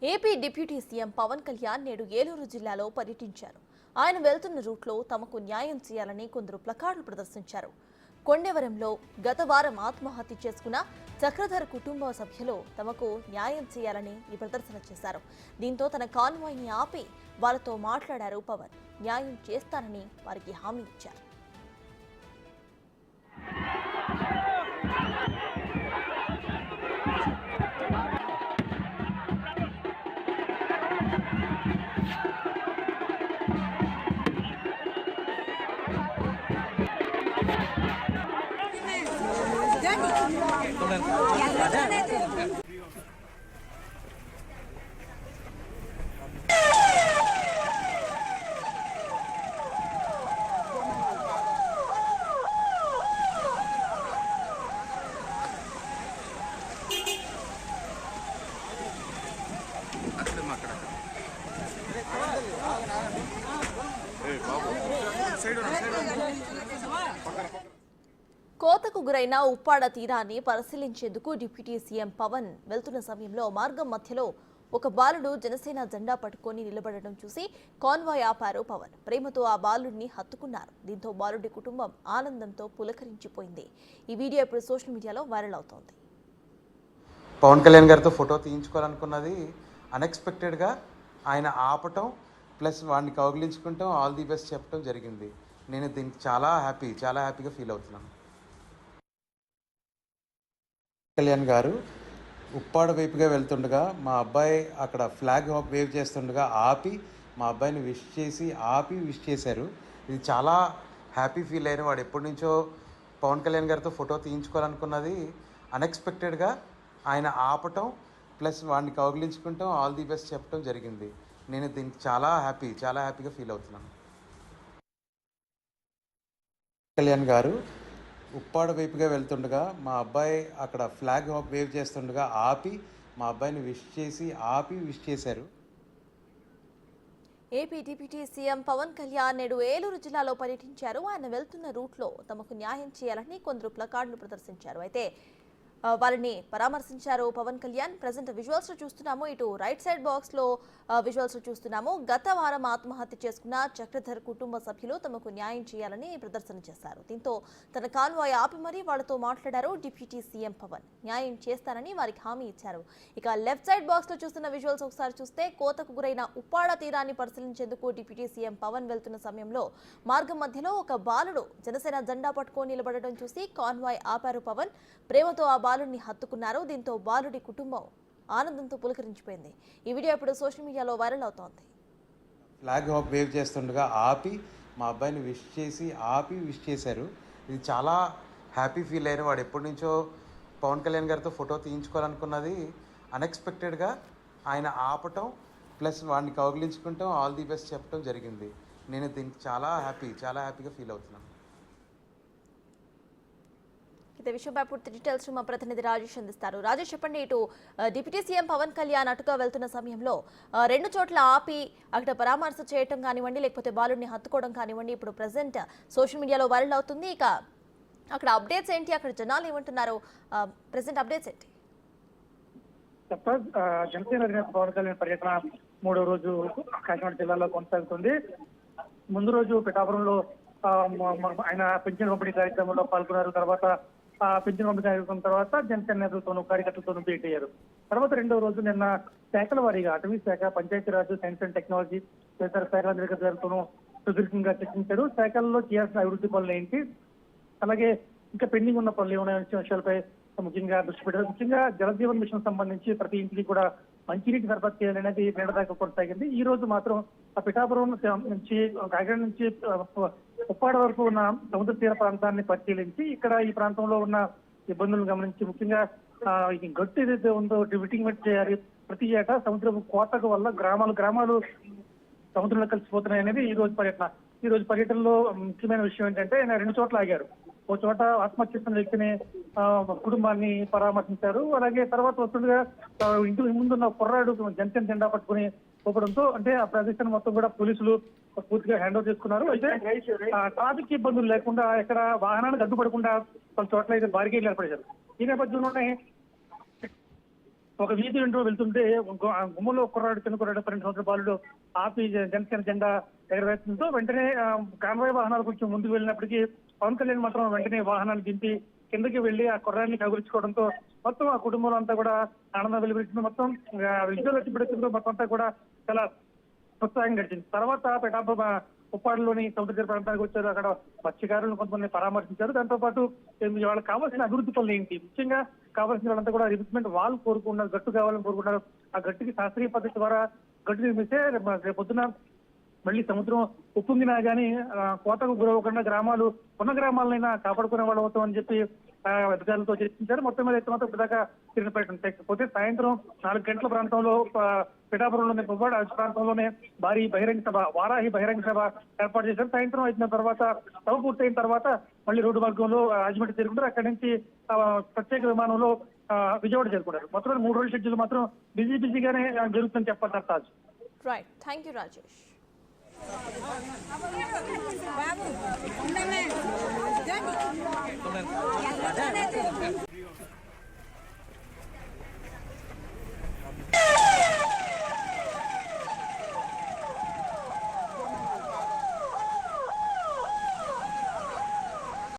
AP deputy CM Pawan Kalyan నేడు ఏలూరు జిల్లాలో పర్యటించారు. ఆయన వెళ్తున్న రూట్లో తమకు న్యాయం చేయాలని కొందరు ప్లకార్డులు ప్రదర్శించారు. కొండవరంలో గత వారం ఆత్మహత్య చేసుకున్న చక్రధర్ కుటుంబ సభ్యులు తమకు న్యాయం చేయాలని ఈ ప్రదర్శన చేశారు. దీంతో తన కాన్వాయ్ని ఆపి వారితో మాట్లాడారు పవన్. న్యాయం చేస్తానని వారికి హామీ ఇచ్చారు. కోతకు గురైన ఉప్పాడ తీరాన్ని పరిశీలించేందుకు డిప్యూటీ సీఎం పవన్ వెళ్తున్న సమయంలో మార్గం మధ్యలో ఒక బాలుడు జనసేన జెండా పట్టుకొని నిలబడడం చూసి కాన్వాయ్ ఆపారు పవన్. ప్రేమతో ఆ బాలుడిని హత్తుకున్నారు. దీంతో బాలుడి కుటుంబం ఆనందంతో పులకరించిపోయింది. ఈ వీడియో ఇప్పుడు సోషల్ మీడియాలో వైరల్ అవుతోంది. పవన్ కళ్యాణ్ గారితో ఫోటో తీయించుకోవాలనుకున్నది అన్ఎక్స్పెక్టెడ్గా ఆయన ఆపటం ప్లస్ వాడిని కౌగిలించుకుంటాం ఆల్ ది బెస్ట్ చెప్పడం జరిగింది. నేను దీనికి చాలా హ్యాపీగా ఫీల్ అవుతున్నాను. కళ్యాణ్ గారు ఉప్పాడ వైపుగా వెళ్తుండగా మా అబ్బాయి అక్కడ ఫ్లాగ్ వేవ్ చేస్తుండగా ఆపి మా అబ్బాయిని విష్ చేశారు. ఇది చాలా హ్యాపీ ఫీల్ అయిన వాడు ఎప్పటి నుంచో పవన్ కళ్యాణ్ గారితో ఫోటో తీయించుకోవాలనుకున్నది అన్ఎక్స్పెక్టెడ్గా ఆయన ఆపటం ప్లస్ వాడిని కౌగిలించుకుంటాం ఆల్ ది బెస్ట్ చెప్పడం జరిగింది. నేను దీనికి చాలా హ్యాపీగా ఫీల్ అవుతున్నాను. కళ్యాణ్ గారు ఉప్పాడ వైపుగా వెళ్తుండగా మా అబ్బాయి అక్కడ ఫ్లాగ్ వేవ్ చేస్తుండగా ఆపి మా అబ్బాయిని విష్ చేశారు. AP deputy CM Pawan Kalyan నేడు ఏలూరు జిల్లాలో పర్యటించారు. ఆయన వెళ్తున్న రూట్లో తమకు న్యాయం చేయాలని కొందరు ప్లకార్డులు ప్రదర్శించారు. అయితే వారిని పరామర్శించారు పవన్ కళ్యాణ్. ప్రెజెంట్ విజువల్స్ లో చూస్తున్నాము. ఇటు రైట్ సైడ్ బాక్స్ లో విజువల్స్ లో చూస్తున్నాము. గత వారం ఆత్మహత్య చేసుకున్న చక్రధర్ కుటుంబ సభ్యులు తమకు న్యాయం చేయాలని ప్రదర్శన చేశారు. దీంతో తన కాన్వాయ్ ఆపి మరీ వాళ్లతో మాట్లాడారు డిప్యూటీ సీఎం పవన్. న్యాయం చేస్తానని వారికి హామీ ఇచ్చారు. ఇక లెఫ్ట్ సైడ్ బాక్స్ లో చూస్తున్న విజువల్స్ ఒకసారి చూస్తే కోతకు గురైన ఉప్పాడ తీరాన్ని పరిశీలించేందుకు డిప్యూటీ సీఎం పవన్ వెళ్తున్న సమయంలో మార్గం మధ్యలో ఒక బాలుడు జనసేన జెండా పట్టుకొని నిలబడడం చూసి కాన్వాయ్ ఆపారు పవన్. ప్రేమతో ఆ బాలుడిని హత్తుకున్నారు. దీంతో బాలుడి కుటుంబం ఆనందంతో పులకరించిపోయింది. ఈ వీడియో ఇప్పుడు సోషల్ మీడియాలో వైరల్ అవుతోంది. ఫ్లాగ్ వేవ్ చేస్తుండగా ఆపి మా అబ్బాయిని విష్ చేశారు. ఇది చాలా హ్యాపీ ఫీల్ అయిన వాడు ఎప్పటి నుంచో పవన్ కళ్యాణ్ గారితో ఫోటో తీయించుకోవాలనుకున్నది అన్ఎక్స్పెక్టెడ్గా ఆయన ఆపటం ప్లస్ వాడిని కౌగిలించుకుంటాం ఆల్ ది బెస్ట్ చెప్పడం జరిగింది. నేను దీనికి చాలా హ్యాపీగా ఫీల్ అవుతున్నాను. ఇదే విషయంపై పూర్తి డీటెయిల్స్ మా ప్రతినిధి రాజేష్ అందిస్తారు. రాజేష్, చెప్పండి. ఇటు డిప్యూటీ సీఎం పవన్ కళ్యాణ్ అటుగా వెళ్తున్న సమయంలో రెండు చోట్ల ఆపి అక్కడ పరామర్శ చేయటం కానివ్వండి, లేకపోతే బాలుడిని హత్తుకోవడం కానివ్వండి, ఇప్పుడు ప్రెసెంట్ సోషల్ మీడియాలో వైరల్ అవుతుంది. ఇక అక్కడ అప్డేట్స్ ఏంటి, అక్కడ జనాలు ఏమంటున్నారు, ప్రెసెంట్ అప్డేట్స్ ఏంటి? జనసేన అధినేత పవన్ కళ్యాణ్ పర్యటన 3వ రోజు కాకినాడ జిల్లాలో కొనసాగుతుంది. ముందు రోజు పిఠాపురంలో ఆయన పెన్షన్ పంపిణీ కార్యక్రమంలో పాల్గొన్నారు. తర్వాత పెన్షన్ పంపిణీ కార్యక్రమం తర్వాత జనసేన నేతలతోనూ కార్యకర్తలతోనూ భేటీ అయ్యారు. తర్వాత 2వ రోజు నిన్న శాఖల వారీగా అటవీ శాఖ, పంచాయతీరాజ్, సైన్స్ అండ్ టెక్నాలజీ తదితర శాఖల అధికారులతోనూ సుదీర్ఘంగా చర్చించారు. శాఖల్లో చేయాల్సిన అభివృద్ధి పనులు ఏంటి, అలాగే ఇంకా పెండింగ్ ఉన్న పనులు ఏమైనా విషయాలపై ముఖ్యంగా దృష్టి పెట్టారు. ముఖ్యంగా జలజీవన్ మిషన్ సంబంధించి ప్రతి ఇంటికి కూడా మంచినీటి సరఫరా చేయాలనేది నిన్నదాకా కొనసాగింది. ఈ రోజు మాత్రం ఆ పిఠాపురం నుంచి కాకినాడ నుంచి ఉప్పాడ వరకు ఉన్న సముద్ర తీర ప్రాంతాన్ని పరిశీలించి ఇక్కడ ఈ ప్రాంతంలో ఉన్న ఇబ్బందులను గమనించి ముఖ్యంగా గట్టు ఏదైతే ఉందో విటింగ్ చేయాలి. ప్రతి ఏటా సముద్రం కోతకు వల్ల గ్రామాలు సముద్రంలో కలిసిపోతున్నాయి అనేది ఈ రోజు పర్యటనలో ముఖ్యమైన విషయం ఏంటంటే ఆయన 2 చోట్ల ఆగారు. ఓ చోట ఆత్మహత్య చేస్తున్న వ్యక్తిని కుటుంబాన్ని పరామర్శించారు. అలాగే తర్వాత వస్తుండగా ఇంటి ముందున్న కుర్రాడు జనసేన జెండా పట్టుకుని పోవడంతో అంటే ఆ ప్రదేశాన్ని మొత్తం కూడా పోలీసులు పూర్తిగా హ్యాండ్ ఓవర్ చేసుకున్నారు. అయితే ట్రాఫిక్ ఇబ్బందులు లేకుండా ఎక్కడ వాహనానికి అడ్డుపడకుండా కొన్ని చోట్ల అయితే బారికేడ్లు ఏర్పడేశారు. ఈ నేపథ్యంలోనే ఒక వీధి వెంటూ వెళ్తుంటే గుమ్మలో కుర్రాడు చిన్న కుర్రాడు 12 సంవత్సరాల బాలుడు ఆపి జనసేన జెండా ఎగరవేస్తుందో వెంటనే కాన్వాయ్ వాహనాలు కొంచెం ముందుకు వెళ్ళినప్పటికీ పవన్ కళ్యాణ్ మాత్రం వెంటనే వాహనాన్ని దింపి కిందకి వెళ్లి ఆ కుర్రాన్ని కగురించుకోవడంతో మొత్తం ఆ కుటుంబంలో అంతా కూడా ఆనందం వెలువరించింది. మొత్తం విజువల్ వచ్చి పెడుతుందో మొత్తం అంతా కూడా చాలా ఉత్సాహం గడిచింది. తర్వాత ఉప్పాడులోని సముద్ర ప్రాంతానికి వచ్చారు. అక్కడ మత్స్యకారులను కొంతమంది పరామర్శించారు. దాంతో పాటు వాళ్ళకి కావాల్సిన అభివృద్ధి పనులు ఏంటి, ముఖ్యంగా కావాల్సిన వాళ్ళంతా కూడా రిప్లేస్మెంట్ వాల్ కోరుకున్నారు, గట్టు కావాలని కోరుకున్నారు. ఆ గట్టుకి శాస్త్రీయ పద్ధతి ద్వారా గట్టు నిర్మిస్తే రేపు పొద్దున మళ్ళీ సముద్రం ఉప్పొంగినా గానీ కోతకు గురవకుండా గ్రామాలు ఉన్న గ్రామాలనైనా కాపాడుకునే వాళ్ళు అవుతామని చెప్పి అధికారులతో చర్చించారు. మొత్తం మీద అయితే మాత్రం ఇప్పటిదాకా తిరిగి పెట్టకపోతే సాయంత్రం 4 గంటల ప్రాంతంలో పిఠాపురంలోని పువ్వాడ ప్రాంతంలోనే భారీ బహిరంగ సభ, వారాహి బహిరంగ సభ ఏర్పాటు చేశారు. సాయంత్రం అయిన తర్వాత సభ పూర్తయిన తర్వాత మళ్ళీ రోడ్డు మార్గంలో రాజమండ్రి చేరుకుంటారు. అక్కడి నుంచి ప్రత్యేక విమానంలో విజయవాడ చేరుకున్నారు. మొత్తం 3 రోజుల షెడ్యూల్ మాత్రం బిజీగానే జరుగుతుందని చెప్పారు. Right, thank you Rajesh.